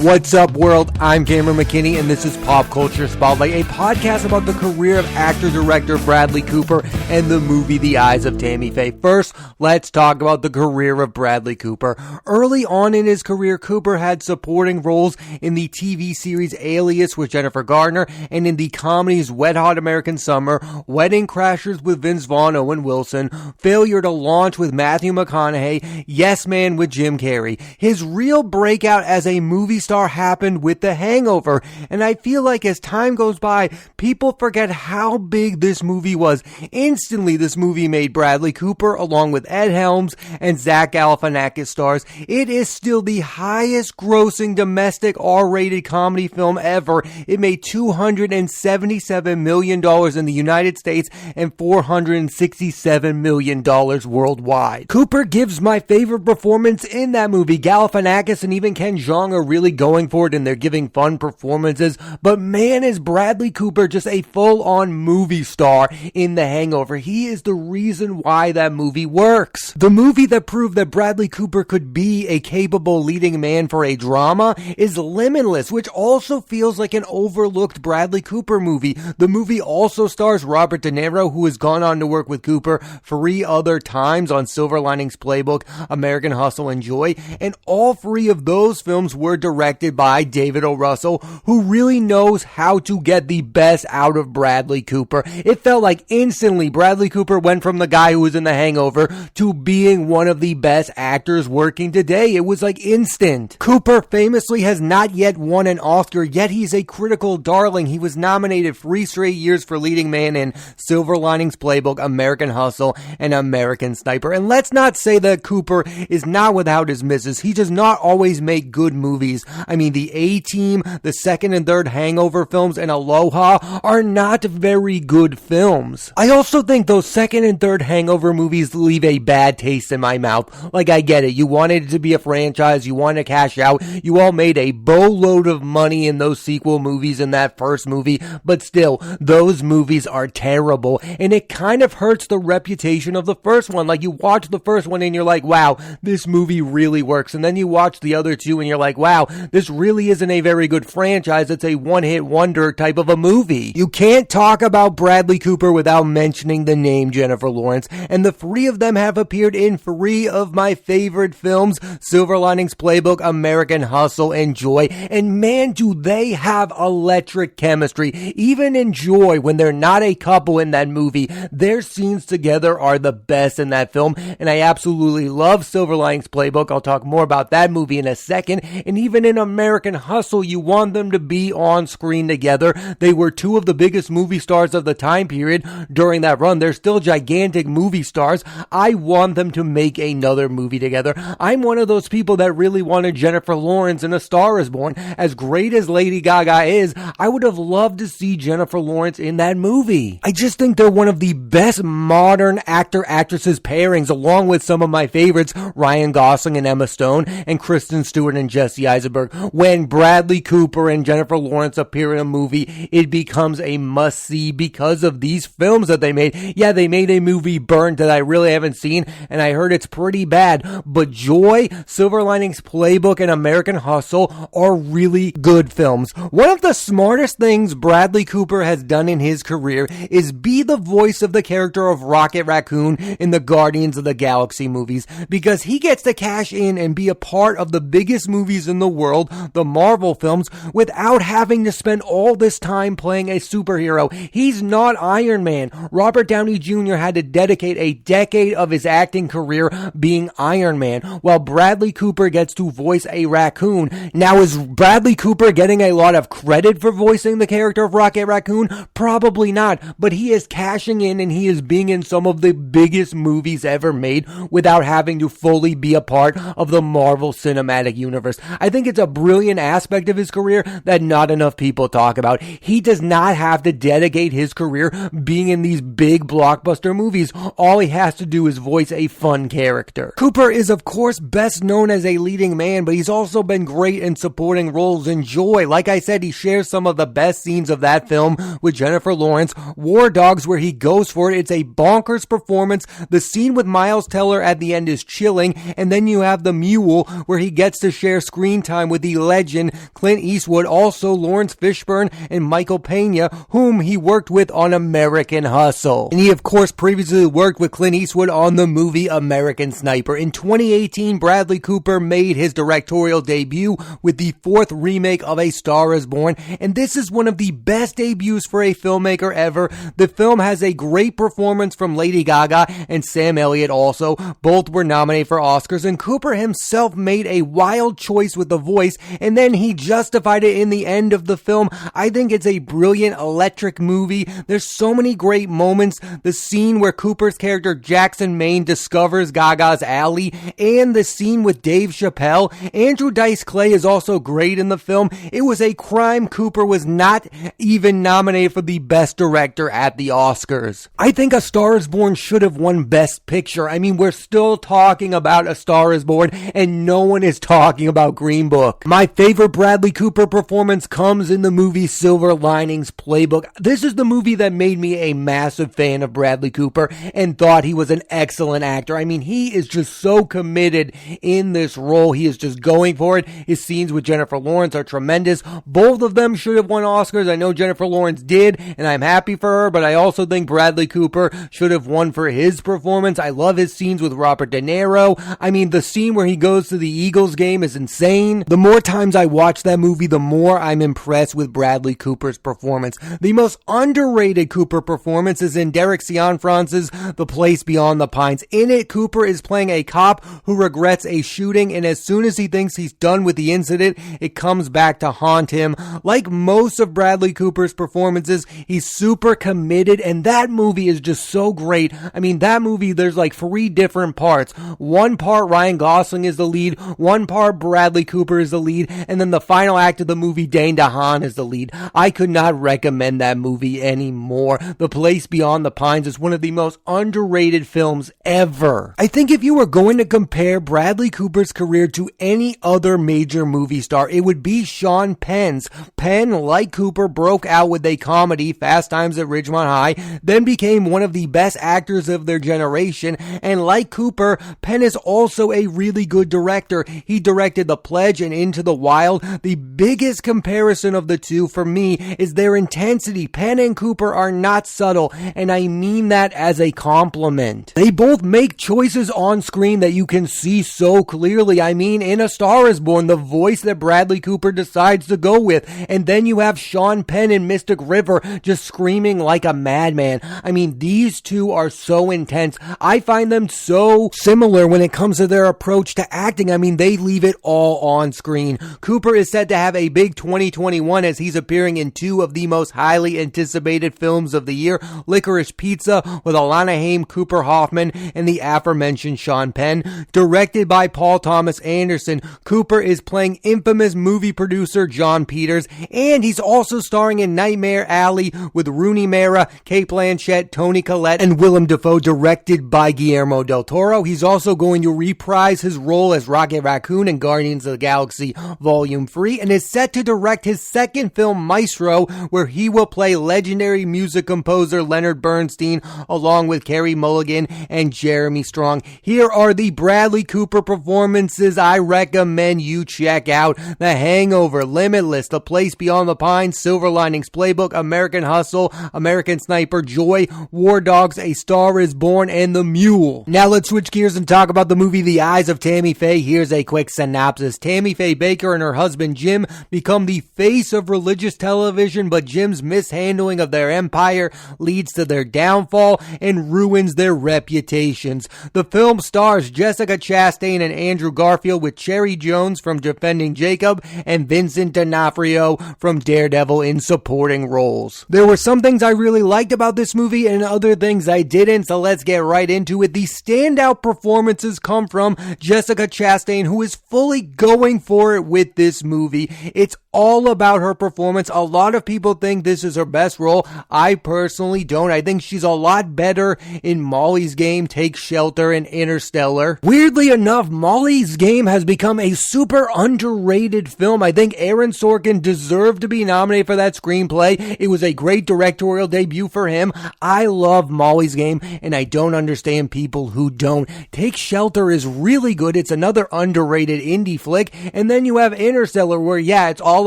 What's up, world? I'm Cameron McKinney, and this is Pop Culture Spotlight, a podcast about the career of actor-director Bradley Cooper and the movie The Eyes of Tammy Faye. First, let's talk about the career of Bradley Cooper. Early on in his career, Cooper had supporting roles in the TV series Alias with Jennifer Garner and in the comedies Wet Hot American Summer, Wedding Crashers with Vince Vaughn, Owen Wilson, Failure to Launch with Matthew McConaughey, Yes Man with Jim Carrey. His real breakout as a movie star happened with The Hangover, and I feel like as time goes by, people forget how big this movie was. Instantly, this movie made Bradley Cooper, along with Ed Helms and Zach Galifianakis stars. It is still the highest grossing domestic R-rated comedy film ever. It made $277 million in the United States and $467 million worldwide. Cooper gives my favorite performance in that movie. Galifianakis and even Ken Jeong are really going for it, and they're giving fun performances, but man, is Bradley Cooper just a full-on movie star in The Hangover. He is the reason why that movie works. The movie that proved that Bradley Cooper could be a capable leading man for a drama is Limitless, which also feels like an overlooked Bradley Cooper movie. The movie also stars Robert De Niro, who has gone on to work with Cooper 3 other times on Silver Linings Playbook, American Hustle, and Joy, and all 3 of those films were directed by David O. Russell, who really knows how to get the best out of Bradley Cooper. It felt like instantly Bradley Cooper went from the guy who was in The Hangover to being one of the best actors working today. It was like instant. Cooper famously has not yet won an Oscar, yet he's a critical darling. He was nominated 3 straight years for leading man in Silver Linings Playbook, American Hustle, and American Sniper. And let's not say that Cooper is not without his misses. He does not always make good movies. I mean, the A-Team, the second and third Hangover films, and Aloha are not very good films. I also think those second and third Hangover movies leave a bad taste in my mouth. Like, I get it. You wanted it to be a franchise. You wanted to cash out. You all made a boatload of money in those sequel movies in that first movie, but still, those movies are terrible, and it kind of hurts the reputation of the first one. Like, you watch the first one and you're like, wow, this movie really works, and then you watch the other 2 and you're like, wow, this really isn't a very good franchise. It's a one-hit wonder type of a movie. You can't talk about Bradley Cooper without mentioning the name Jennifer Lawrence, and the 3 of them have appeared in 3 of my favorite films, Silver Linings Playbook, American Hustle, and Joy, and man, do they have electric chemistry. Even in Joy, when they're not a couple in that movie, their scenes together are the best in that film, and I absolutely love Silver Linings Playbook. I'll talk more about that movie in a second, and even in American Hustle, you want them to be on screen together. They were 2 of the biggest movie stars of the time period during that run. They're still gigantic movie stars. I want them to make another movie together. I'm one of those people that really wanted Jennifer Lawrence in A Star Is Born. As great as Lady Gaga is, I would have loved to see Jennifer Lawrence in that movie. I just think they're one of the best modern actor-actresses pairings, along with some of my favorites, Ryan Gosling and Emma Stone, and Kristen Stewart and Jesse Eisenberg. When Bradley Cooper and Jennifer Lawrence appear in a movie, it becomes a must-see because of these films that they made. Yeah, they made a movie, Burnt, that I really haven't seen, and I heard it's pretty bad, but Joy, Silver Linings Playbook, and American Hustle are really good films. One of the smartest things Bradley Cooper has done in his career is be the voice of the character of Rocket Raccoon in the Guardians of the Galaxy movies, because he gets to cash in and be a part of the biggest movies in the world, the Marvel films, without having to spend all this time playing a superhero. He's not Iron Man. Robert Downey Jr. had to dedicate a decade of his acting career being Iron Man, while Bradley Cooper gets to voice a raccoon. Now, is Bradley Cooper getting a lot of credit for voicing the character of Rocket Raccoon? Probably not, but he is cashing in and he is being in some of the biggest movies ever made without having to fully be a part of the Marvel Cinematic Universe. I think it's a brilliant aspect of his career that not enough people talk about. He does not have to dedicate his career being in these big blockbuster movies. All he has to do is voice a fun character. Cooper is of course best known as a leading man, but he's also been great in supporting roles in Joy. Like I said, he shares some of the best scenes of that film with Jennifer Lawrence. War Dogs, where he goes for it, it's a bonkers performance. The scene with Miles Teller at the end is chilling, and then you have The Mule, where he gets to share screen time time with the legend Clint Eastwood, also Lawrence Fishburne and Michael Pena, whom he worked with on American Hustle. And he, of course, previously worked with Clint Eastwood on the movie American Sniper. In 2018, Bradley Cooper made his directorial debut with the fourth remake of A Star is Born, and this is one of the best debuts for a filmmaker ever. The film has a great performance from Lady Gaga and Sam Elliott also. Both were nominated for Oscars, and Cooper himself made a wild choice with the voice, and then he justified it in the end of the film. I think it's a brilliant, electric movie. There's so many great moments. The scene where Cooper's character Jackson Maine discovers Gaga's alley, and the scene with Dave Chappelle. Andrew Dice Clay is also great in the film. It was a crime Cooper was not even nominated for the Best Director at the Oscars. I think A Star is Born should have won Best Picture. I mean, we're still talking about A Star is Born, and no one is talking about Green Book. My favorite Bradley Cooper performance comes in the movie Silver Linings Playbook. This is the movie that made me a massive fan of Bradley Cooper and thought he was an excellent actor. I mean, he is just so committed in this role. He is just going for it. His scenes with Jennifer Lawrence are tremendous. Both of them should have won Oscars. I know Jennifer Lawrence did, and I'm happy for her, but I also think Bradley Cooper should have won for his performance. I love his scenes with Robert De Niro. I mean, the scene where he goes to the Eagles game is insane. The more times I watch that movie, the more I'm impressed with Bradley Cooper's performance. The most underrated Cooper performance is in Derek Cianfrance's The Place Beyond the Pines. In it, Cooper is playing a cop who regrets a shooting, and as soon as he thinks he's done with the incident, it comes back to haunt him. Like most of Bradley Cooper's performances, he's super committed, and that movie is just so great. I mean, that movie, there's like 3 different parts. One part Ryan Gosling is the lead, one part Bradley Cooper is the lead, and then the final act of the movie, Dane DeHaan is the lead. I could not recommend that movie anymore. The Place Beyond the Pines is one of the most underrated films ever. I think if you were going to compare Bradley Cooper's career to any other major movie star, it would be Sean Penn's. Penn, like Cooper, broke out with a comedy, Fast Times at Ridgemont High, then became one of the best actors of their generation, and like Cooper, Penn is also a really good director. He directed The Pledge and Into the Wild. The biggest comparison of the two for me is their intensity. Penn and Cooper are not subtle, and I mean that as a compliment. They both make choices on screen that you can see so clearly. I mean, in A Star is Born, the voice that Bradley Cooper decides to go with, and then you have Sean Penn in Mystic River just screaming like a madman. I mean, these two are so intense. I find them so similar when it comes to their approach to acting. I mean, they leave it all on screen. Cooper is said to have a big 2021 as he's appearing in 2 of the most highly anticipated films of the year, Licorice Pizza with Alana Haim, Cooper Hoffman, and the aforementioned Sean Penn. Directed by Paul Thomas Anderson, Cooper is playing infamous movie producer John Peters, and he's also starring in Nightmare Alley with Rooney Mara, Cate Blanchett, Toni Collette, and Willem Dafoe, directed by Guillermo del Toro. He's also going to reprise his role as Rocket Raccoon in Guardians of the Galaxy Volume 3, and is set to direct his second film, Maestro, where he will play legendary music composer Leonard Bernstein along with Carey Mulligan and Jeremy Strong. Here are the Bradley Cooper performances I recommend you check out: The Hangover, Limitless, The Place Beyond the Pines, Silver Linings Playbook, American Hustle, American Sniper, Joy, War Dogs, A Star is Born, and The Mule. Now let's switch gears and talk about the movie The Eyes of Tammy Faye. Here's a quick synopsis. Tammy Faye Baker and her husband Jim become the face of religious television, but Jim's mishandling of their empire leads to their downfall and ruins their reputations. The film stars Jessica Chastain and Andrew Garfield, with Cherry Jones from Defending Jacob and Vincent D'Onofrio from Daredevil in supporting roles. There were some things I really liked about this movie and other things I didn't, so let's get right into it. The standout performances come from Jessica Chastain, who is fully going for it with this movie. It's all about her performance. A lot of people think this is her best role. I personally don't. I think she's a lot better in Molly's Game, Take Shelter, and Interstellar. Weirdly enough, Molly's Game has become a super underrated film. I think Aaron Sorkin deserved to be nominated for that screenplay. It was a great directorial debut for him. I love Molly's Game, and I don't understand people who don't. Take Shelter is really good. It's another underrated indie flick, And then you have Interstellar, where yeah, it's all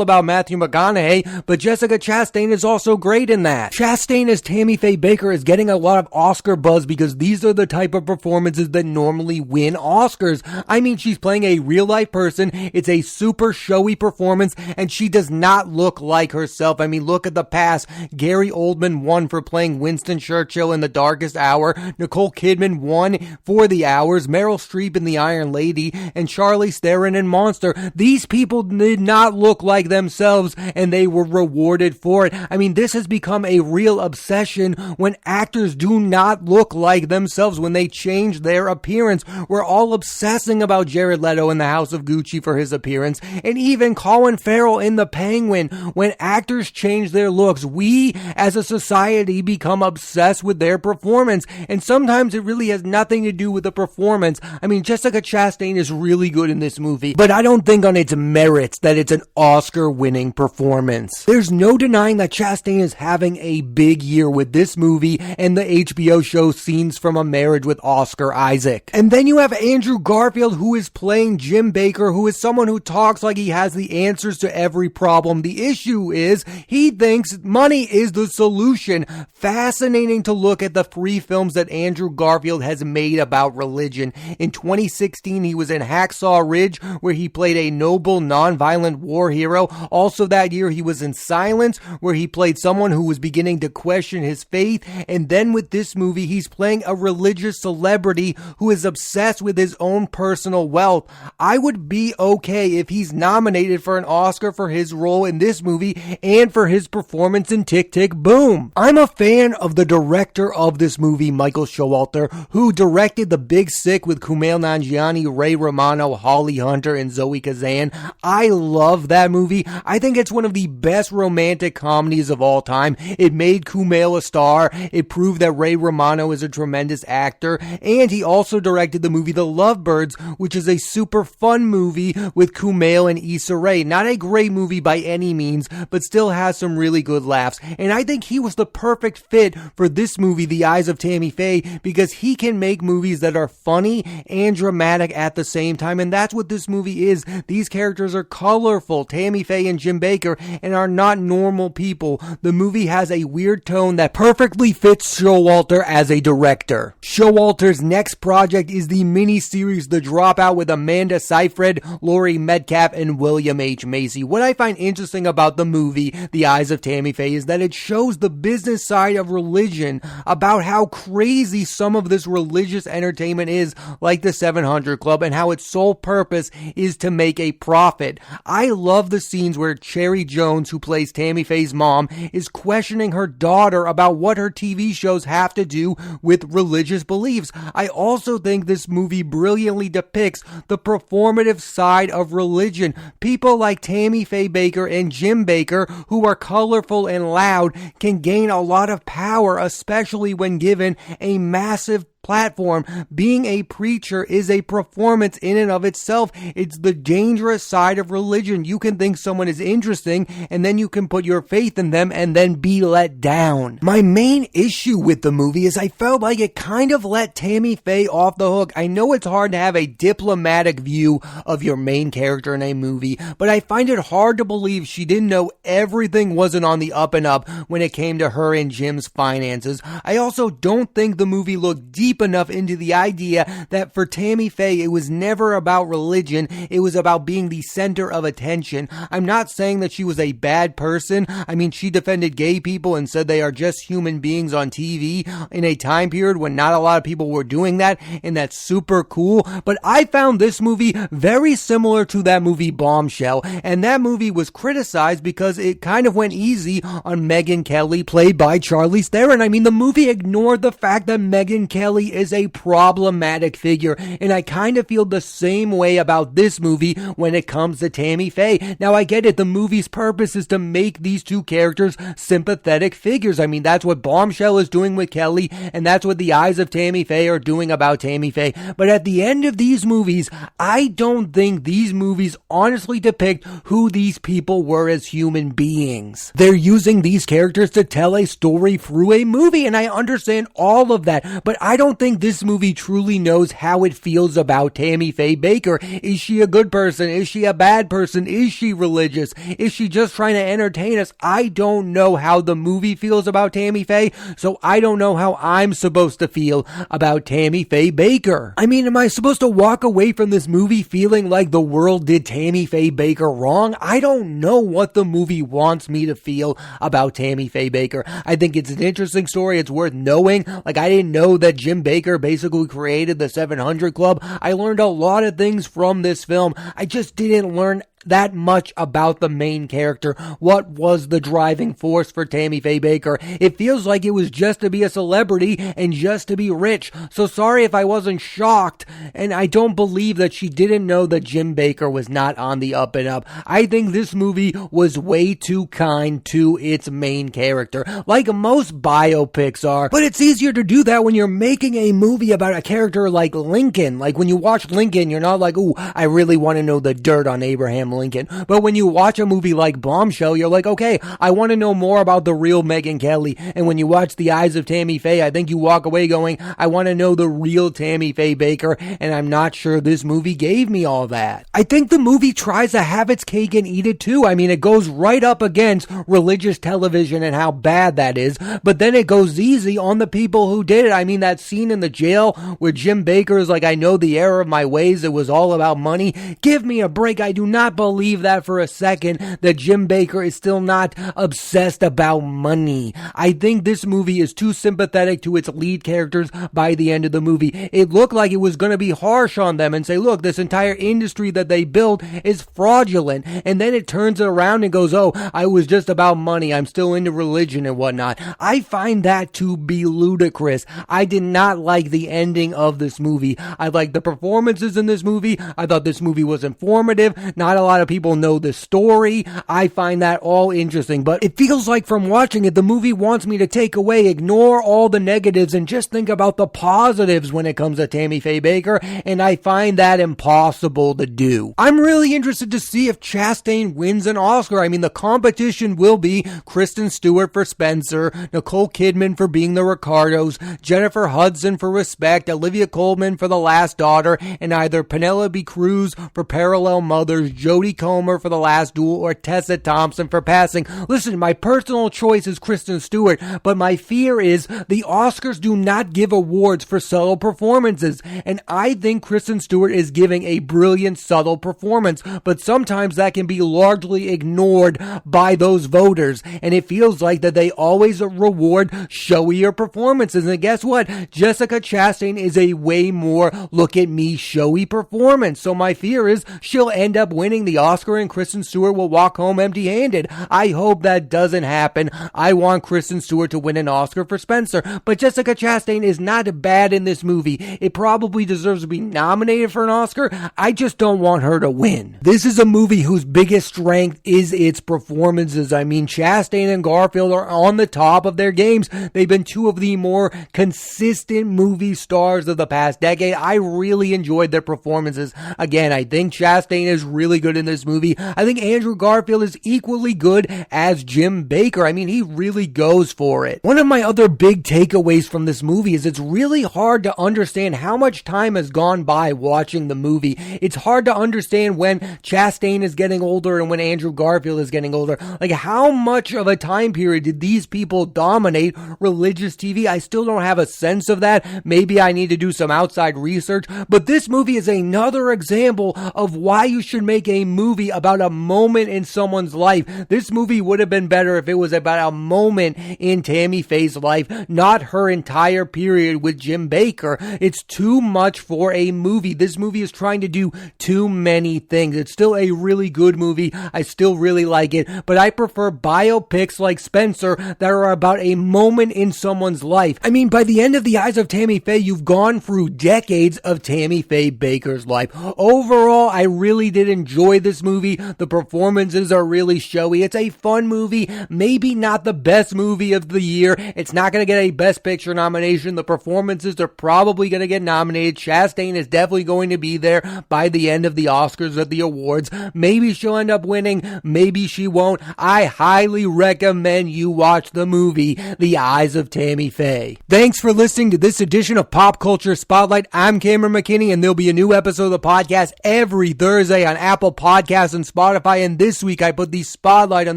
about Matthew McConaughey, but Jessica Chastain is also great in that. Chastain as Tammy Faye Baker is getting a lot of Oscar buzz because these are the type of performances that normally win Oscars. I mean, she's playing a real life person. It's a super showy performance, and she does not look like herself. I mean, look at the past. Gary Oldman won for playing Winston Churchill in The Darkest Hour. Nicole Kidman won for The Hours. Meryl Streep in The Iron Lady, and Charlize Theron in Monster. These people did not look like themselves, and they were rewarded for it. I mean, this has become a real obsession when actors do not look like themselves, when they change their appearance. We're all obsessing about Jared Leto in The House of Gucci for his appearance, and even Colin Farrell in The Penguin. When actors change their looks, we as a society become obsessed with their performance, and sometimes it really has nothing to do with the performance. I mean, Jessica Chastain is really good in this movie, but I don't think on its merits that it's an Oscar-winning performance. There's no denying that Chastain is having a big year with this movie and the HBO show Scenes from a Marriage with Oscar Isaac. And then you have Andrew Garfield, who is playing Jim Baker, who is someone who talks like he has the answers to every problem. The issue is he thinks money is the solution. Fascinating to look at the 3 films that Andrew Garfield has made about religion. In 2016, he was in Hacksaw Ridge, where he played a noble, non-violent war hero. Also that year, he was in Silence, where he played someone who was beginning to question his faith. And then with this movie, he's playing a religious celebrity who is obsessed with his own personal wealth. I would be okay if he's nominated for an Oscar for his role in this movie and for his performance in Tick, Tick, Boom. I'm a fan of the director of this movie, Michael Showalter, who directed The Big Sick with Kumail Nanjiani, Ray Romano, Holly Hunter, and Zoe Kazan. I love that movie. I think it's one of the best romantic comedies of all time. It made Kumail a star. It proved that Ray Romano is a tremendous actor. And he also directed the movie The Lovebirds, which is a super fun movie with Kumail and Issa Rae. Not a great movie by any means, but still has some really good laughs. And I think he was the perfect fit for this movie, The Eyes of Tammy Faye, because he can make movies that are funny and dramatic at the same time. And that's what this movie is. These characters are colorful, Tammy Faye and Jim Baker, and are not normal people. The movie has a weird tone that perfectly fits Showalter as a director. Showalter's next project is the miniseries The Dropout with Amanda Seyfried, Laurie Metcalf, and William H. Macy. What I find interesting about the movie, The Eyes of Tammy Faye, is that it shows the business side of religion, about how crazy some of this religious entertainment is, like the 700 Club, and how its sole purpose is to make a profit. I love the scenes where Cherry Jones, who plays Tammy Faye's mom, is questioning her daughter about what her TV shows have to do with religious beliefs. I also think this movie brilliantly depicts the performative side of religion. People like Tammy Faye Baker and Jim Baker, who are colorful and loud, can gain a lot of power, especially when given a massive platform. Being a preacher is a performance in and of itself. It's the dangerous side of religion. You can think someone is interesting, and then you can put your faith in them and then be let down. My main issue with the movie is I felt like it kind of let Tammy Faye off the hook. I know it's hard to have a diplomatic view of your main character in a movie, but I find it hard to believe she didn't know everything wasn't on the up and up when it came to her and Jim's finances. I also don't think the movie looked deep enough into the idea that for Tammy Faye, it was never about religion. It was about being the center of attention. I'm not saying that she was a bad person. I mean, she defended gay people and said they are just human beings on TV in a time period when not a lot of people were doing that, and that's super cool. But I found this movie very similar to that movie Bombshell, and that movie was criticized because it kind of went easy on Megyn Kelly, played by Charlize Theron. I mean, the movie ignored the fact that Megyn Kelly is a problematic figure, and I kind of feel the same way about this movie when it comes to Tammy Faye. Now, I get it, the movie's purpose is to make these two characters sympathetic figures. I mean, that's what Bombshell is doing with Kelly, and that's what The Eyes of Tammy Faye are doing about Tammy Faye. But at the end of these movies, I don't think these movies honestly depict who these people were as human beings. They're using these characters to tell a story through a movie, and I understand all of that, but I don't don't think this movie truly knows how it feels about Tammy Faye Baker. Is she a good person? Is she a bad person? Is she religious? Is she just trying to entertain us? I don't know how the movie feels about Tammy Faye, so I don't know how I'm supposed to feel about Tammy Faye Baker. I mean, am I supposed to walk away from this movie feeling like the world did Tammy Faye Baker wrong? I don't know what the movie wants me to feel about Tammy Faye Baker. I think it's an interesting story. It's worth knowing. Like, I didn't know that Jim Baker basically created the 700 Club. I learned a lot of things from this film. I just didn't learn that much about the main character. What was the driving force for Tammy Faye Baker? It feels like it was just to be a celebrity and just to be rich. So sorry if I wasn't shocked, and I don't believe that she didn't know that Jim Baker was not on the up and up. I think this movie was way too kind to its main character, like most biopics are. But it's easier to do that when you're making a movie about a character like Lincoln. Like, when you watch Lincoln, you're not like, ooh, I really want to know the dirt on Abraham Lincoln. But when you watch a movie like Bombshell, you're like, okay, I want to know more about the real Megyn Kelly. And when you watch The Eyes of Tammy Faye, I think you walk away going, I want to know the real Tammy Faye Baker, and I'm not sure this movie gave me all that. I think the movie tries to have its cake and eat it too. I mean, it goes right up against religious television and how bad that is, but then it goes easy on the people who did it. I mean, that scene in the jail where Jim Baker is like, I know the error of my ways, it was all about money. Give me a break. I do not believe that for a second, that Jim Baker is still not obsessed about money. I think this movie is too sympathetic to its lead characters by the end of the movie. It looked like it was going to be harsh on them and say, look, this entire industry that they built is fraudulent. And then it turns it around and goes, oh, I was just about money. I'm still into religion and whatnot. I find that to be ludicrous. I did not like the ending of this movie. I liked the performances in this movie. I thought this movie was informative. Not a lot of people know the story. I find that all interesting, but it feels like from watching it, the movie wants me to take away, ignore all the negatives, and just think about the positives when it comes to Tammy Faye Baker, and I find that impossible to do. I'm really interested to see if Chastain wins an Oscar. I mean, the competition will be Kristen Stewart for Spencer, Nicole Kidman for Being the Ricardos, Jennifer Hudson for Respect, Olivia Colman for The Last Daughter, and either Penelope Cruz for Parallel Mothers, Jodie Comer for The Last Duel, or Tessa Thompson for Passing. Listen, my personal choice is Kristen Stewart, but my fear is the Oscars do not give awards for subtle performances, and I think Kristen Stewart is giving a brilliant subtle performance, but sometimes that can be largely ignored by those voters, and it feels like that they always reward showier performances, and guess what? Jessica Chastain is a way more look at me showy performance, so my fear is she'll end up winning the Oscar and Kristen Stewart will walk home empty-handed. I hope that doesn't happen. I want Kristen Stewart to win an Oscar for Spencer, but Jessica Chastain is not bad in this movie. It probably deserves to be nominated for an Oscar. I just don't want her to win. This is a movie whose biggest strength is its performances. I mean, Chastain and Garfield are on the top of their games. They've been two of the more consistent movie stars of the past decade. I really enjoyed their performances. Again, I think Chastain is really good in this movie. I think Andrew Garfield is equally good as Jim Baker. I mean, he really goes for it. One of my other big takeaways from this movie is it's really hard to understand how much time has gone by watching the movie. It's hard to understand when Chastain is getting older and when Andrew Garfield is getting older. Like, how much of a time period did these people dominate religious TV? I still don't have a sense of that. Maybe I need to do some outside research, but this movie is another example of why you should make a movie about a moment in someone's life. This movie would have been better if it was about a moment in Tammy Faye's life, not her entire period with Jim Baker. It's too much for a movie. This movie is trying to do too many things. It's still a really good movie. I still really like it, but I prefer biopics like Spencer that are about a moment in someone's life. I mean, by the end of The Eyes of Tammy Faye, you've gone through decades of Tammy Faye Baker's life. Overall, I really did enjoy this movie. The performances are really showy. It's a fun movie, maybe not the best movie of the year. It's not going to get a Best Picture nomination. The performances are probably going to get nominated. Chastain is definitely going to be there by the end of the Oscars or the awards. Maybe she'll end up winning. Maybe she won't. I highly recommend you watch the movie The Eyes of Tammy Faye. Thanks for listening to this edition of Pop Culture Spotlight. I'm Cameron McKinney, and there'll be a new episode of the podcast every Thursday on Apple Podcasts and Spotify. And this week I put the spotlight on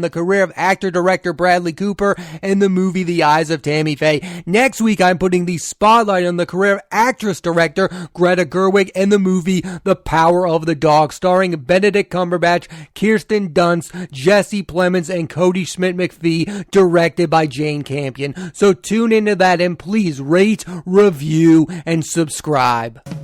the career of actor-director Bradley Cooper and the movie The Eyes of Tammy Faye. Next week I'm putting the spotlight on the career of actress-director Greta Gerwig and the movie The Power of the Dog, starring Benedict Cumberbatch, Kirsten Dunst, Jesse Plemons, and Cody Smith-McPhee, directed by Jane Campion. So tune into that and please rate, review, and subscribe.